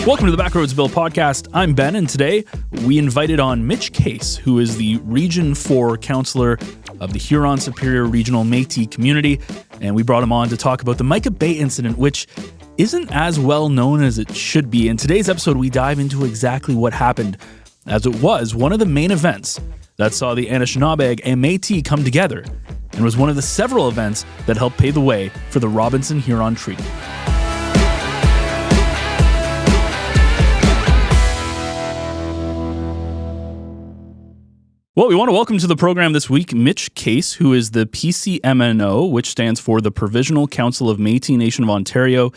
Welcome to the Backroads Bill podcast. I'm Ben, and today we invited on Mitch Case, who is the Region 4 Councilor of the Huron-Superior Regional Metis community, and we brought him on to talk about the Mica Bay incident, which isn't as well known as it should be. In today's episode, we dive into exactly what happened, as it was one of the main events that saw the Anishinaabeg and Metis come together, and was one of the several events that helped pave the way for the Robinson-Huron Treaty. Well, we want to welcome to the program this week Mitch Case, who is the PCMNO, which stands for the Provisional Council of Métis Nation of Ontario.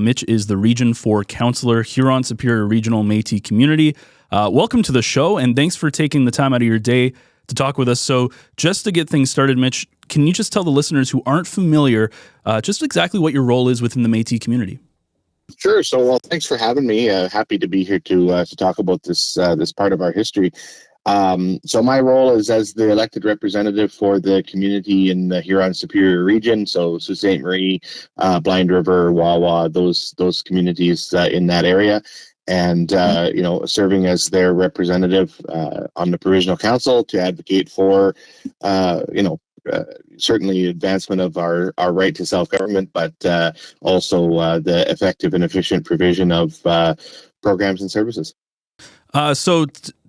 Mitch is the Region 4 Councilor, Huron-Superior Regional Métis Community. Welcome to the show, and thanks for taking the time out of your day to talk with us. So just to get things started, Mitch, can you just tell the listeners who aren't familiar just exactly what your role is within the Métis community? Sure. So, well, thanks for having me. Happy to be here to talk about this part of our history. So my role is as the elected representative for the community in the Huron-Superior region. So Sault Ste. Marie, Blind River, Wawa, those communities in that area. And, serving as their representative on the Provisional Council to advocate for, certainly advancement of our right to self-government, but also the effective and efficient provision of programs and services.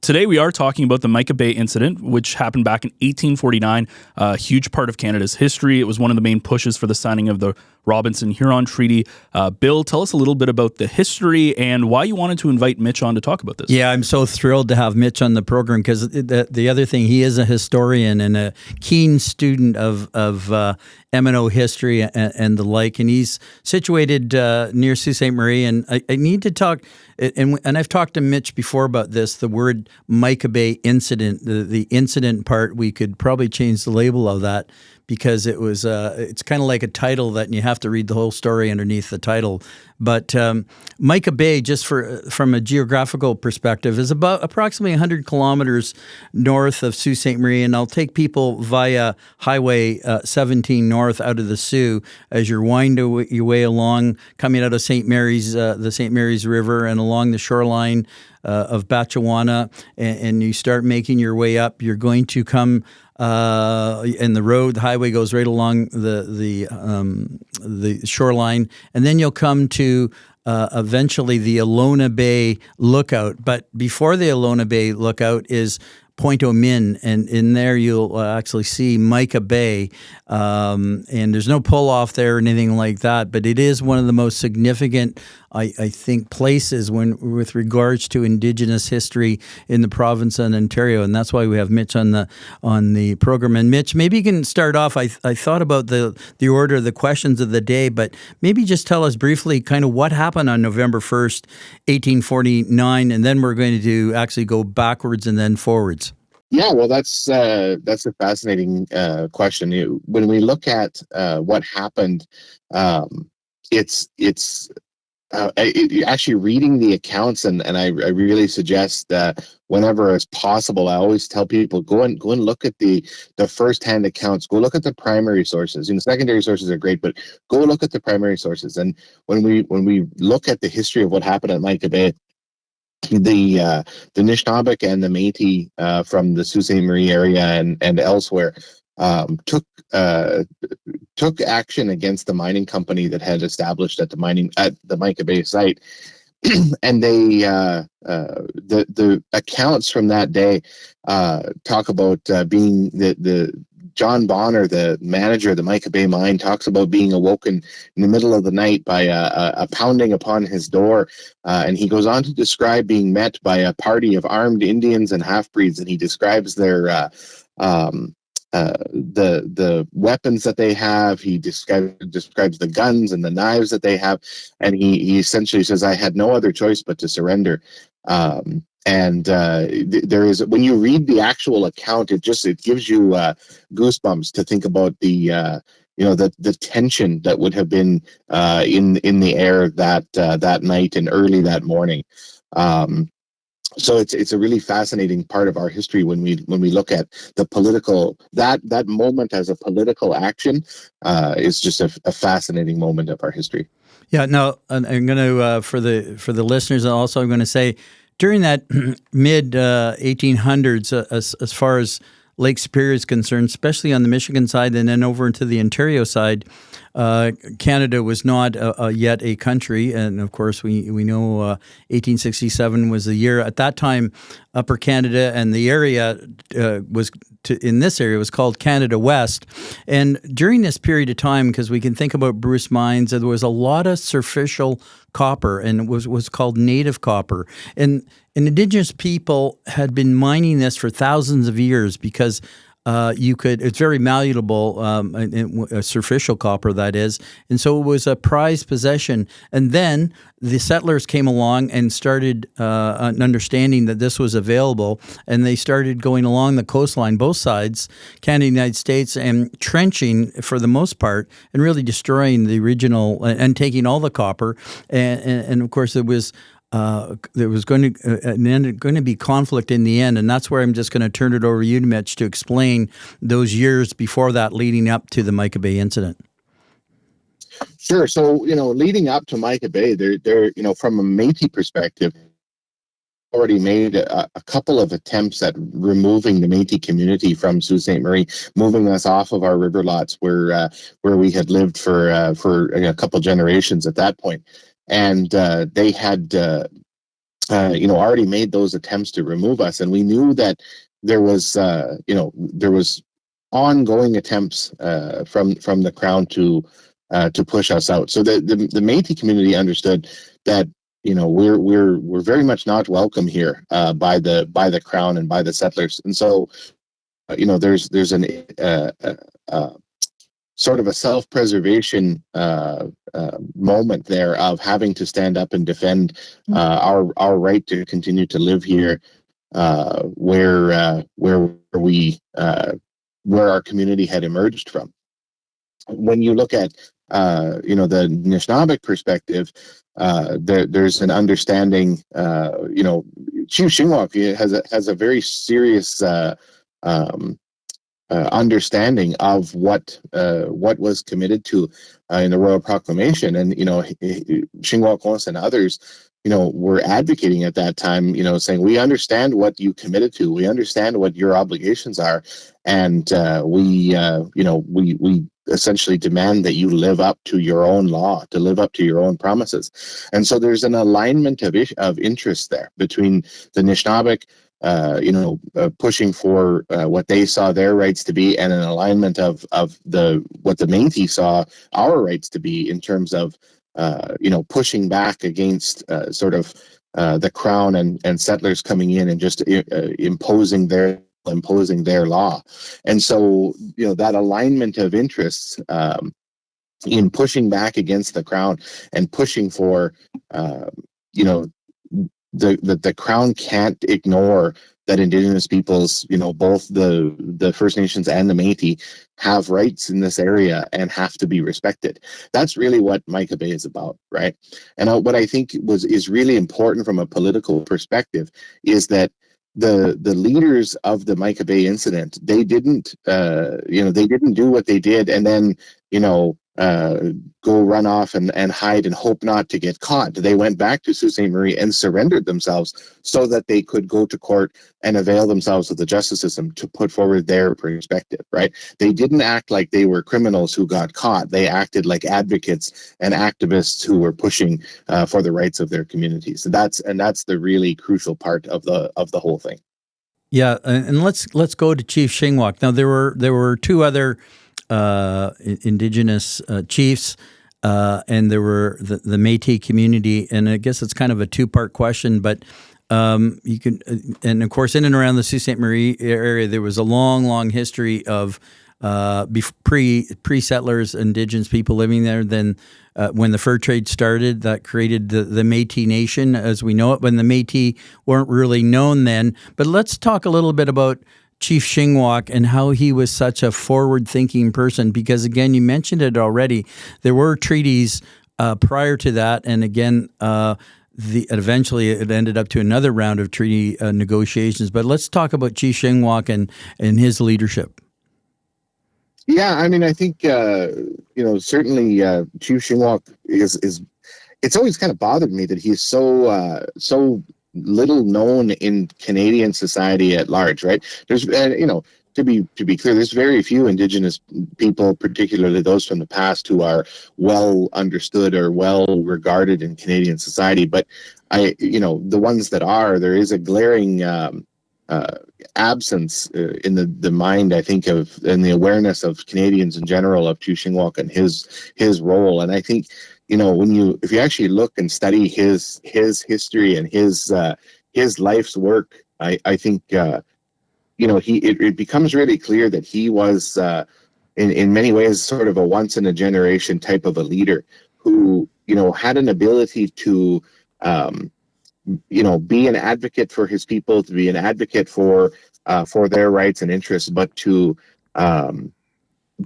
Today we are talking about the Mica Bay incident, which happened back in 1849, a huge part of Canada's history. It was one of the main pushes for the signing of the Robinson-Huron Treaty. Bill, tell us a little bit about the history and why you wanted to invite Mitch on to talk about this. Yeah, I'm so thrilled to have Mitch on the program because the other thing, he is a historian and a keen student of MNO history and the like, and he's situated near Sault Ste. Marie. And I need to talk, and I've talked to Mitch before about this, the word Mica Bay incident, the incident part, we could probably change the label of that because it was it's kind of like a title that you have to read the whole story underneath the title. But Mica Bay, just from a geographical perspective, is about approximately 100 kilometers north of Sault Ste. Marie, and I'll take people via Highway 17 north out of the Soo as you wind your way along, coming out of St. Mary's, the St. Mary's River, and along the shoreline of Batchewana, and you start making your way up. You're going to come. And the highway goes right along the shoreline, and then you'll come to eventually the Alona Bay Lookout. But before the Alona Bay Lookout is Point O'Min, and in there you'll actually see Mica Bay, and there's no pull-off there or anything like that, but it is one of the most significant, I think, places with regards to Indigenous history in the province of Ontario, and that's why we have Mitch on the program. And Mitch, maybe you can start off. I thought about the order of the questions of the day, but maybe just tell us briefly kind of what happened on November 1st, 1849, and then we're going to actually go backwards and then forwards. Yeah, well, that's a fascinating question. When we look at what happened, it's actually reading the accounts, and I really suggest that whenever it's possible, I always tell people go and look at the first-hand accounts. Go look at the primary sources. Secondary sources are great, but go look at the primary sources. And when we look at the history of what happened at Mica Bay, the Anishinaabeg and the Metis from the Sault Ste. Marie area and elsewhere took action against the mining company that had established at the Mica Bay site, and they the accounts from that day talk about being the John Bonner, the manager of the Mica Bay mine, talks about being awoken in the middle of the night by a pounding upon his door. And he goes on to describe being met by a party of armed Indians and half-breeds, and he describes their the weapons that they have. He describes the guns and the knives that they have, and he essentially says, "I had no other choice but to surrender." There is, when you read the actual account, it gives you goosebumps to think about the tension that would have been in the air that night and early that morning. So it's a really fascinating part of our history when we look at the political that moment as a political action is just a fascinating moment of our history. Yeah, no, I'm going to for the listeners also I'm going to say during that mid 1800s, as far as Lake Superior is concerned, especially on the Michigan side and then over into the Ontario side, Canada was not yet a country, and of course we know 1867 was the year. At that time, Upper Canada and the area in this area was called Canada West. And during this period of time, because we can think about Bruce mines, there was a lot of superficial copper, and it was called native copper. And Indigenous people had been mining this for thousands of years because it's very malleable, superficial copper, that is. And so it was a prized possession. And then the settlers came along and started understanding that this was available. And they started going along the coastline, both sides, Canada and the United States, and trenching for the most part and really destroying the original and taking all the copper. And of course, there was going to be conflict in the end, and that's where I'm just going to turn it over to you, Mitch, to explain those years before that leading up to the Mica Bay incident. Sure. So, leading up to Mica Bay, there, from a Métis perspective, already made a couple of attempts at removing the Métis community from Sault Ste. Marie, moving us off of our river lots where we had lived for a couple generations at that point. And they had, already made those attempts to remove us, and we knew that there was ongoing attempts from the Crown to push us out. So the Métis community understood that we're very much not welcome here by the Crown and by the settlers, and so there's an sort of a self-preservation moment there of having to stand up and defend our right to continue to live here, where our community had emerged from. When you look at the Anishinaabeg perspective, there's an understanding. Chief Shingwak has a very serious understanding of what was committed to in the Royal Proclamation, and Shingwak and others, were advocating at that time, saying, we understand what you committed to, we understand what your obligations are, and we essentially demand that you live up to your own law, to live up to your own promises. And so there's an alignment of interest there between the Anishinaabeg, pushing for what they saw their rights to be, and an alignment of what the Métis saw our rights to be in terms of pushing back against the Crown and settlers coming in and just imposing their law. And so that alignment of interests in pushing back against the Crown and pushing for the Crown can't ignore that Indigenous peoples, both the First Nations and the Métis, have rights in this area and have to be respected. That's really what Mica Bay is about, right? And what I think is really important from a political perspective is that the leaders of the Mica Bay incident, they didn't do what they did and then go run off and hide and hope not to get caught. They went back to Sault Ste. Marie and surrendered themselves so that they could go to court and avail themselves of the justice system to put forward their perspective, right? They didn't act like they were criminals who got caught. They acted like advocates and activists who were pushing for the rights of their communities. And that's the really crucial part of the whole thing. Yeah, and let's go to Chief Shingwak. Now there were two other Indigenous chiefs, and there were the Métis community, and I guess it's kind of a two-part question, but you can, and of course in and around the Sault Ste. Marie area, there was a long history of pre-settlers, Indigenous people living there. Then when the fur trade started, that created the Métis Nation as we know it, when the Métis weren't really known then. But let's talk a little bit about Chief Shingwak and how he was such a forward-thinking person, because again, you mentioned it already. There were treaties prior to that, and again, eventually it ended up to another round of treaty negotiations. But let's talk about Chief Shingwalk and his leadership. Yeah, I mean, I think certainly Chief Shingwalk is. It's always kind of bothered me that he's so little known in Canadian society at large. Right? There's to be clear, there's very few Indigenous people, particularly those from the past, who are well understood or well regarded in Canadian society. But the ones that are, there is a glaring absence in the mind, I think, of and the awareness of Canadians in general of Chief Shingwalk and his role. And I think, if you actually look and study his history and his life's work, I think it becomes really clear that he was in many ways sort of a once in a generation type of a leader who had an ability to be an advocate for his people, to be an advocate for their rights and interests, but to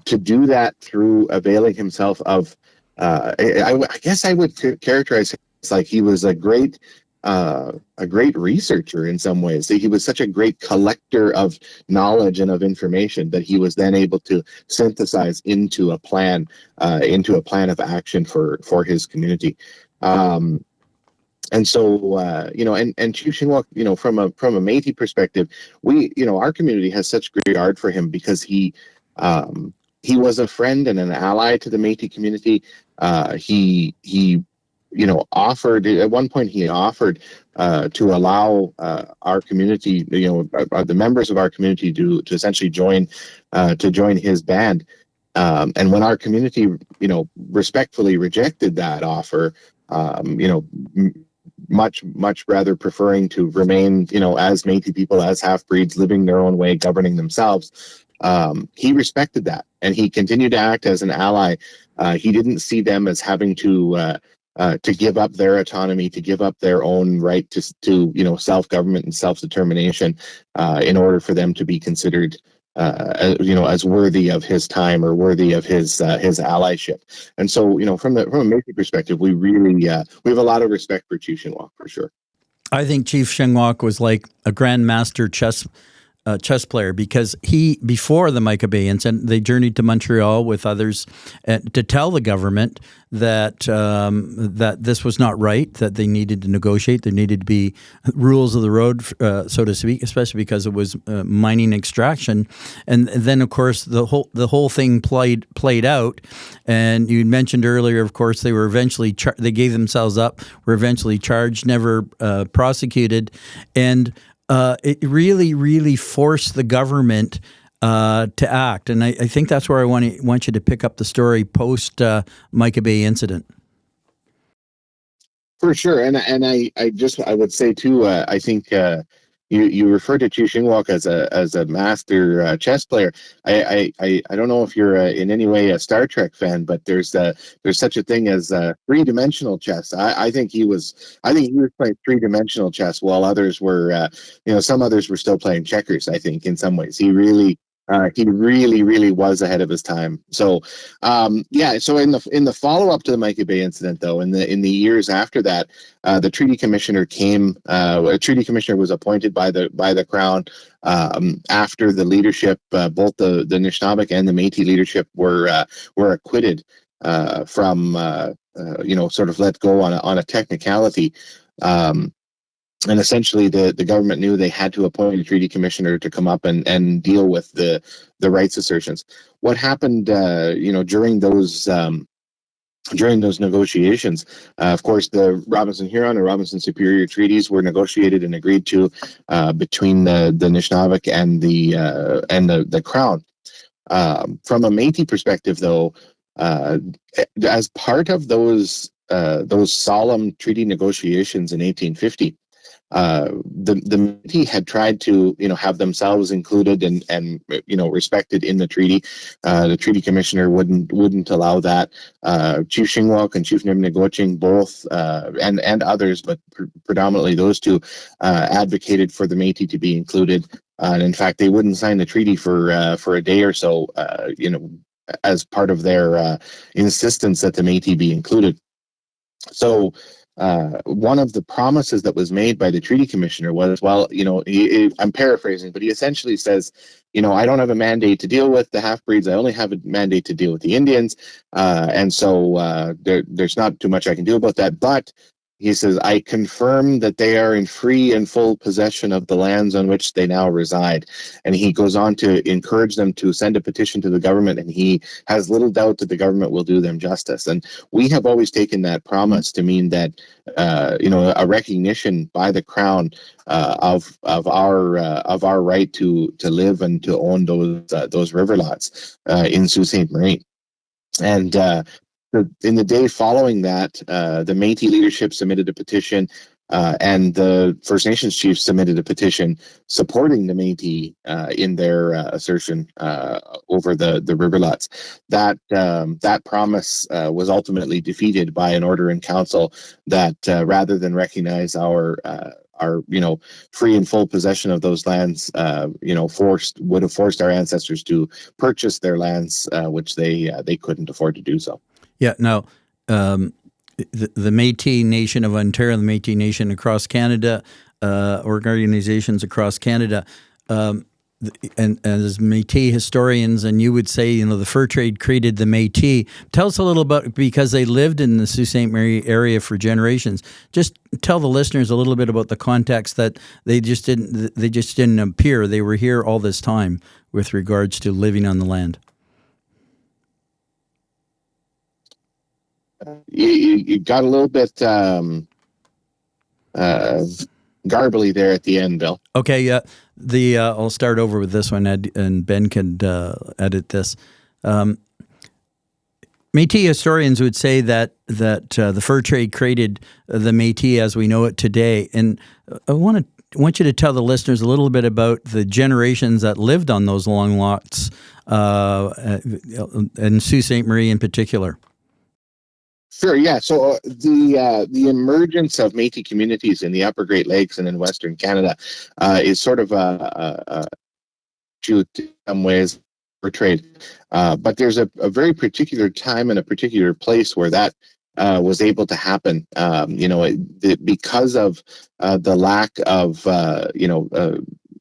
do that through availing himself of I guess I would characterize him as like he was a great researcher in some ways. He was such a great collector of knowledge and of information that he was then able to synthesize into a plan of action for his community. And so, and Chief Shingwalk, from a Métis perspective, our community has such great regard for him because he was a friend and an ally to the Métis community. He offered at one point. He offered to allow our community, the members of our community, to essentially join his band. And when our community, respectfully rejected that offer, much rather preferring to remain, as Métis people, as half-breeds, living their own way, governing themselves. He respected that, and he continued to act as an ally. He didn't see them as having to give up their autonomy, to give up their own right to self-government and self-determination, in order for them to be considered as worthy of his time or worthy of his allyship. And so, from a Métis perspective, we really we have a lot of respect for Chief Shingwalk, for sure. I think Chief Shingwalk was like a grandmaster chess player, because before the Mica Bay incident, they journeyed to Montreal with others to tell the government that that this was not right, that they needed to negotiate, there needed to be rules of the road, so to speak, especially because it was mining extraction. And then, of course, the whole thing played out. And you mentioned earlier, of course, they were eventually they gave themselves up, were eventually charged, never prosecuted, and it really, really forced the government to act. And I think that's where I want you to pick up the story post Mica Bay incident. For sure, and I would say too. I think you referred to Chief Shingwalk as a master chess player. I don't know if you're in any way a Star Trek fan, but there's such a thing as three-dimensional chess. I think he was playing three-dimensional chess while others were some others were still playing checkers. I think in some ways he really was ahead of his time. So, So in the follow up to the Mica Bay incident, though, in the years after that, the treaty commissioner came. A treaty commissioner was appointed by the Crown after the leadership, both the Anishinaabeg and the Métis leadership were acquitted from sort of let go on a technicality. And essentially, the government knew they had to appoint a treaty commissioner to come up and deal with the rights assertions. What happened, during those negotiations, of course, the Robinson-Huron and Robinson-Superior treaties were negotiated and agreed to between the Anishinaabeg and the Crown. From a Métis perspective, though, as part of those solemn treaty negotiations in 1850. The Métis had tried to have themselves included and respected in the treaty. The treaty commissioner wouldn't allow that. Chief Shingwalk and Chief Nibnagwaching both and others, but predominantly those two, advocated for the Métis to be included. And in fact, they wouldn't sign the treaty for a day or so. As part of their insistence that the Métis be included. So. one of the promises that was made by the treaty commissioner was, well, I'm paraphrasing, but he essentially says, I don't have a mandate to deal with the half-breeds. I only have a mandate to deal with the Indians. And so there's not too much I can do about that. But he says, I confirm that they are in free and full possession of the lands on which they now reside. And he goes on to encourage them to send a petition to the government, and he has little doubt that the government will do them justice. And we have always taken that promise to mean that, a recognition by the Crown of our right to live and to own those river lots in Sault Ste. Marie. And in the day following that, the Métis leadership submitted a petition, and the First Nations chiefs submitted a petition supporting the Métis in their assertion over the river lots. That promise was ultimately defeated by an order in council that rather than recognize our free and full possession of those lands, would have forced our ancestors to purchase their lands, which they couldn't afford to do so. Yeah. Now, the Métis Nation of Ontario, the Métis Nation across Canada, organizations across Canada, and as Métis historians, and you would say, the fur trade created the Métis. Tell us a little about, because they lived in the Sault Ste. Marie area for generations. Just tell the listeners a little bit about the context that they just didn't appear. They were here all this time with regards to living on the land. You got a little bit garbly there at the end, Bill. Okay, I'll start over with this one, and Ben can edit this. Métis historians would say that the fur trade created the Métis as we know it today, and I want you to tell the listeners a little bit about the generations that lived on those long lots, and Sault Ste. Marie in particular. Sure, yeah. So the emergence of Métis communities in the Upper Great Lakes and in Western Canada is sort of in some ways for trade, but there's a very particular time and a particular place where that was able to happen. Because of the lack of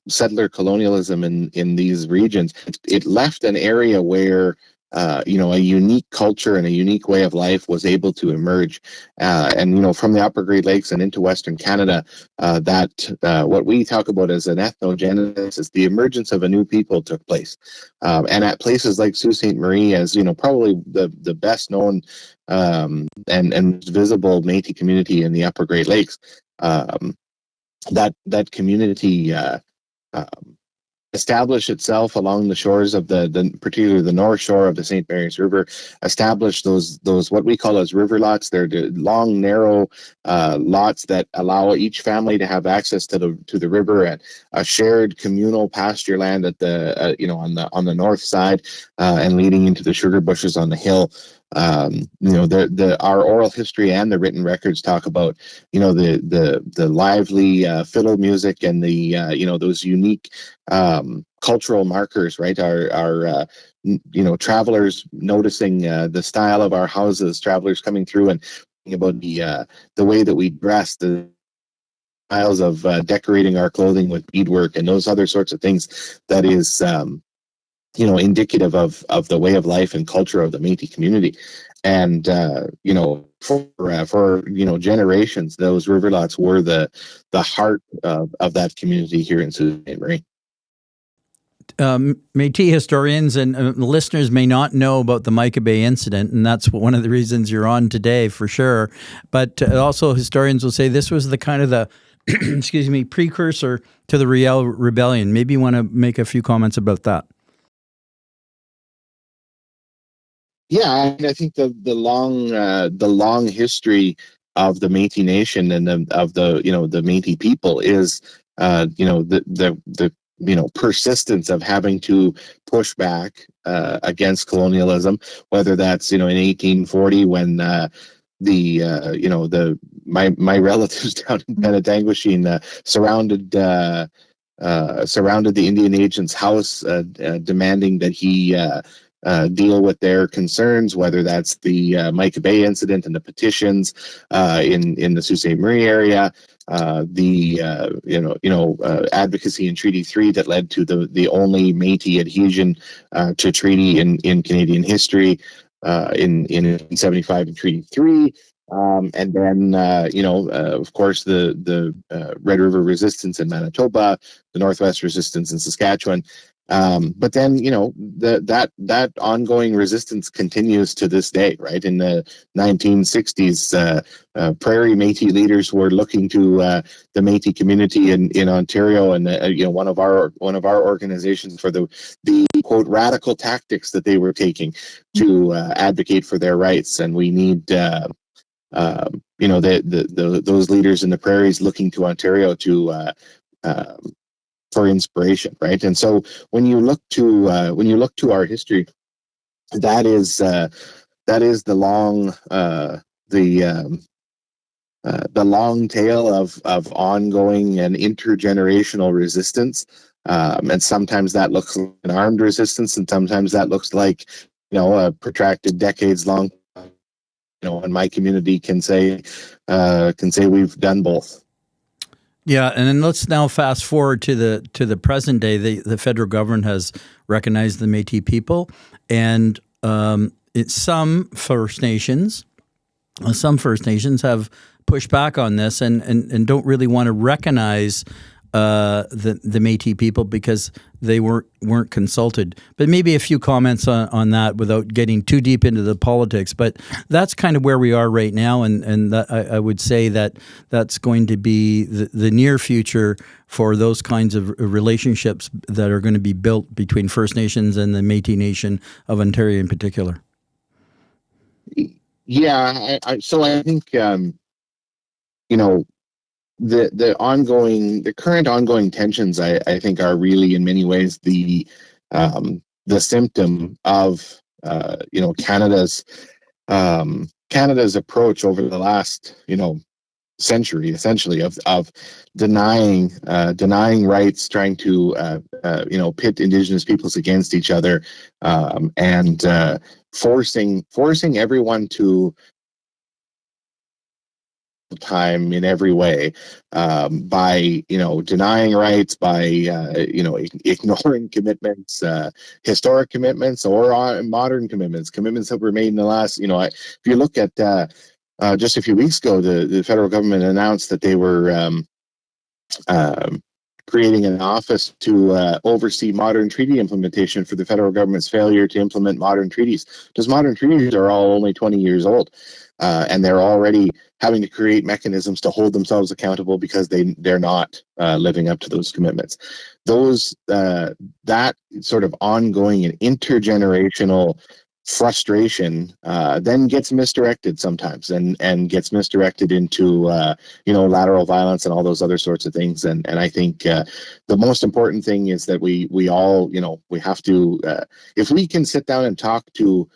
settler colonialism in these regions, it left an area where a unique culture and a unique way of life was able to emerge. And from the Upper Great Lakes and into Western Canada, what we talk about as an ethnogenesis, the emergence of a new people took place. And at places like Sault Ste. Marie, as probably the best known and visible Métis community in the Upper Great Lakes, that community established itself along the shores of particularly the north shore of the St. Mary's River, established those what we call as river lots. They're the long, narrow lots that allow each family to have access to the river, and a shared communal pasture land at the on the north side, and leading into the sugar bushes on the hill. Our oral history and the written records talk about the lively fiddle music and the those unique cultural markers, right? Our travelers noticing the style of our houses, travelers coming through and about the way that we dress, the styles of decorating our clothing with beadwork and those other sorts of things. That is indicative of the way of life and culture of the Métis community. And for generations, those river lots were the heart of that community here in Sault Ste. Marie. Métis historians and listeners may not know about the Mica Bay incident, and that's one of the reasons you're on today for sure. But also historians will say this was the kind of the precursor to the Riel Rebellion. Maybe you want to make a few comments about that. Yeah, I think the long history of the Métis Nation and of the Métis people is the persistence of having to push back against colonialism, whether that's in 1840 when my relatives down in Penetanguishene surrounded the Indian agent's house, demanding that he deal with their concerns, whether that's the Mica Bay incident and the petitions in the Sault Ste. Marie area, advocacy in Treaty 3 that led to the only Métis adhesion to treaty in Canadian history in 1975 in Treaty 3. And then, of course, the Red River Resistance in Manitoba, the Northwest Resistance in Saskatchewan. But then, that ongoing resistance continues to this day, right? In the 1960s, Prairie Métis leaders were looking to the Métis community in Ontario, and one of our organizations for the quote radical tactics that they were taking to advocate for their rights, and we need. Those leaders in the prairies looking to Ontario to for inspiration, right? And so when you look to our history, that is the long tail of ongoing and intergenerational resistance, and sometimes that looks like an armed resistance, and sometimes that looks like a protracted decades long. And my community can say we've done both. Yeah, and then let's now fast forward to the present day. The federal government has recognized the Métis people, and some First Nations have pushed back on this and don't really want to recognize the Métis people because they weren't consulted. But maybe a few comments on that without getting too deep into the politics. But that's kind of where we are right now, and that, I would say that's going to be the near future for those kinds of relationships that are going to be built between First Nations and the Métis Nation of Ontario in particular. Yeah, so I think the current ongoing tensions, I think, are really in many ways the symptom of Canada's approach over the last century, essentially, of denying rights, trying to pit Indigenous peoples against each other, and forcing everyone to time in every way, by denying rights, by ignoring commitments, historic commitments, or modern commitments that were made in the last. If you look at just a few weeks ago, the federal government announced that they were creating an office to oversee modern treaty implementation for the federal government's failure to implement modern treaties. Those modern treaties are all only 20 years old, and they're already having to create mechanisms to hold themselves accountable because they're not living up to those commitments. That sort of ongoing and intergenerational frustration then gets misdirected sometimes, and gets misdirected into lateral violence and all those other sorts of things. And I think the most important thing is that we all we have to, if we can sit down and talk to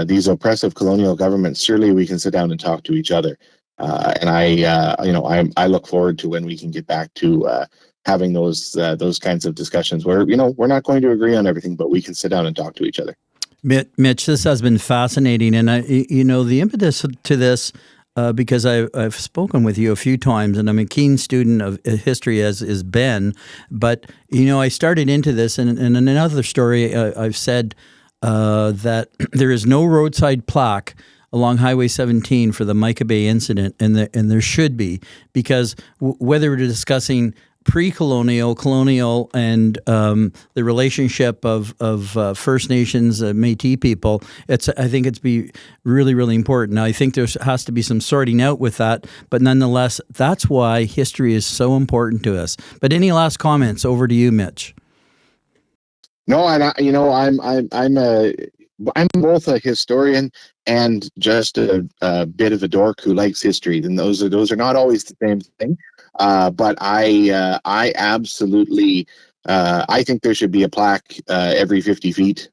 these oppressive colonial governments, surely we can sit down and talk to each other. And I look forward to when we can get back to having those kinds of discussions where we're not going to agree on everything, but we can sit down and talk to each other. Mitch, this has been fascinating, and the impetus to this, because I've spoken with you a few times, and I'm a keen student of history, as is Ben. But I started into this, and in another story, I've said that there is no roadside plaque along Highway 17 for the Mica Bay incident, and there should be, because whether we're discussing pre-colonial, colonial, and the relationship of First Nations, Métis people, I think it's be really, really important. Now, I think there has to be some sorting out with that, but nonetheless, that's why history is so important to us. But any last comments? Over to you, Mitch. No, and I'm both a historian and just a bit of a dork who likes history, and those are not always the same thing. But I absolutely, I think there should be a plaque every 50 feet.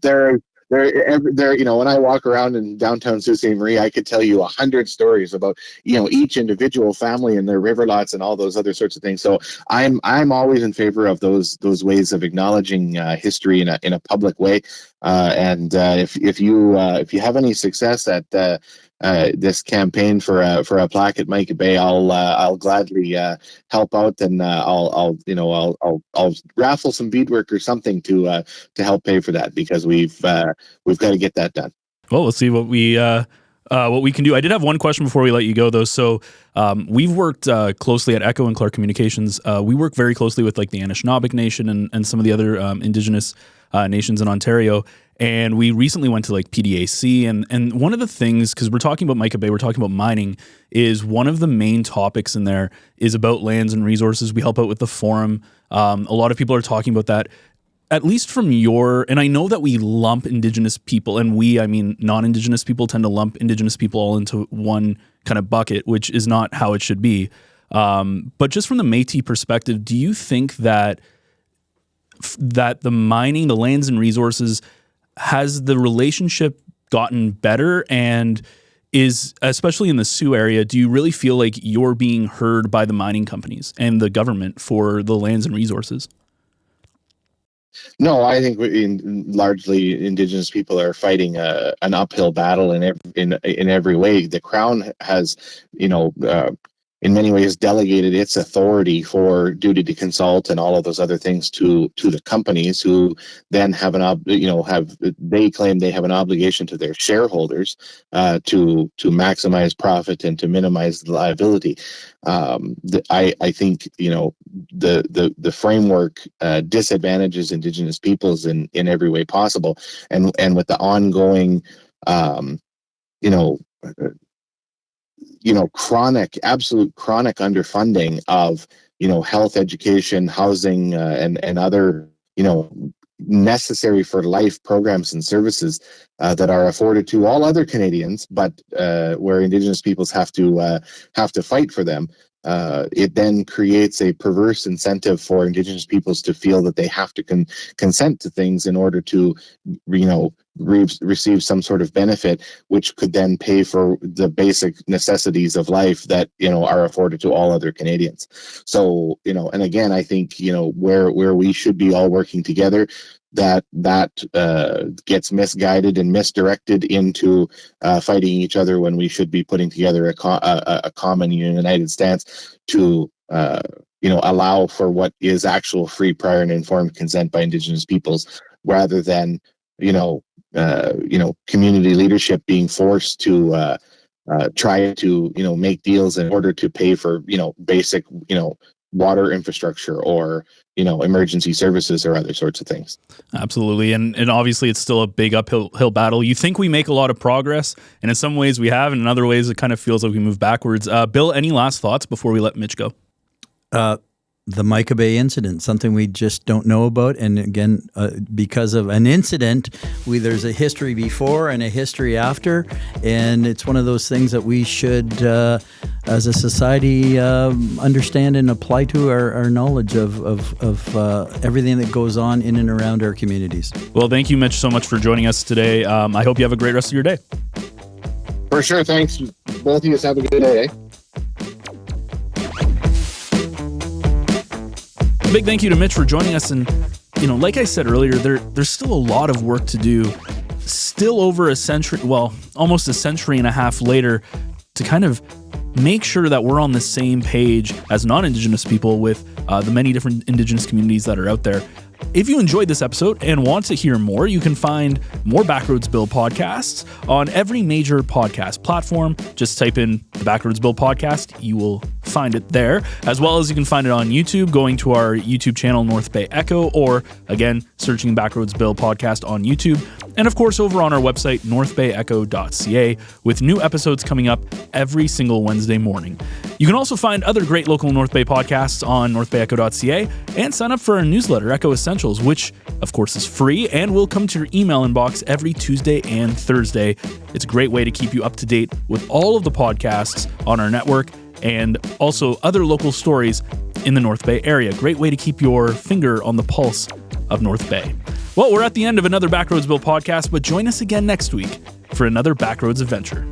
There When I walk around in downtown Sault Ste. Marie, I could tell you 100 stories about, each individual family and their river lots and all those other sorts of things. So I'm always in favor of those ways of acknowledging history in a public way. If you have any success at this campaign for a plaque at Mica Bay, I'll gladly help out, and I'll raffle some beadwork or something to help pay for that, because we've got to get that done. Well, let's see what we can do. I did have one question before we let you go, though. So we've worked closely at Echo and Clark Communications. We work very closely with like the Anishinaabeg Nation and some of the other Indigenous nations in Ontario. And we recently went to like PDAC, and one of the things, because we're talking about Mica Bay, we're talking about mining, is one of the main topics in there is about lands and resources. We help out with the forum. A lot of people are talking about that. At least from and I know that we lump Indigenous people, and I mean non-Indigenous people tend to lump Indigenous people all into one kind of bucket, which is not how it should be. But just from the Métis perspective, do you think that the mining, the lands and resources, has the relationship gotten better, and is, especially in the Sioux area, do you really feel like you're being heard by the mining companies and the government for the lands and resources? No, I think largely Indigenous people are fighting an uphill battle in every way. The Crown has, in many ways delegated its authority for duty to consult and all of those other things to the companies, who then have they claim they have an obligation to their shareholders to maximize profit and to minimize the liability. I think the framework disadvantages Indigenous peoples in every way possible, and with the ongoing absolute chronic underfunding of health, education, housing, and other necessary for life programs and services that are afforded to all other Canadians, but where Indigenous peoples have to fight for them. It then creates a perverse incentive for Indigenous peoples to feel that they have to consent to things in order to, receive some sort of benefit, which could then pay for the basic necessities of life that are afforded to all other Canadians. So and again, I think where we should be all working together, that gets misguided and misdirected into fighting each other, when we should be putting together a common united stance to allow for what is actual free, prior, and informed consent by Indigenous peoples, rather than community leadership being forced to try to make deals in order to pay for basic water infrastructure or emergency services or other sorts of things. Absolutely. And obviously it's still a big uphill battle. You think we make a lot of progress, and in some ways we have, and in other ways it kind of feels like we move backwards. Bill, any last thoughts before we let Mitch go? The Mica Bay incident, something we just don't know about. And again, because of an incident, there's a history before and a history after. And it's one of those things that we should, as a society, understand and apply to our knowledge of everything that goes on in and around our communities. Well, thank you, Mitch, so much for joining us today. I hope you have a great rest of your day. For sure. Thanks. Both of you have a good day. A big thank you to Mitch for joining us. And, like I said earlier, there's still a lot of work to do, still over almost a century and a half later, to kind of make sure that we're on the same page as non-Indigenous people with the many different Indigenous communities that are out there. If you enjoyed this episode and want to hear more, you can find more Backroads Bill podcasts on every major podcast platform. Just type in the Backroads Bill podcast. You will find it there, as well as you can find it on YouTube, going to our YouTube channel, North Bay Echo, or again, searching Backroads Bill podcast on YouTube. And of course, over on our website, NorthBayEcho.ca, with new episodes coming up every single Wednesday morning. You can also find other great local North Bay podcasts on NorthBayEcho.ca and sign up for our newsletter, Echo Essentials, which of course is free and will come to your email inbox every Tuesday and Thursday. It's a great way to keep you up to date with all of the podcasts on our network and also other local stories in the North Bay area. Great way to keep your finger on the pulse of North Bay. Well, we're at the end of another Backroads Bill podcast, but join us again next week for another Backroads adventure.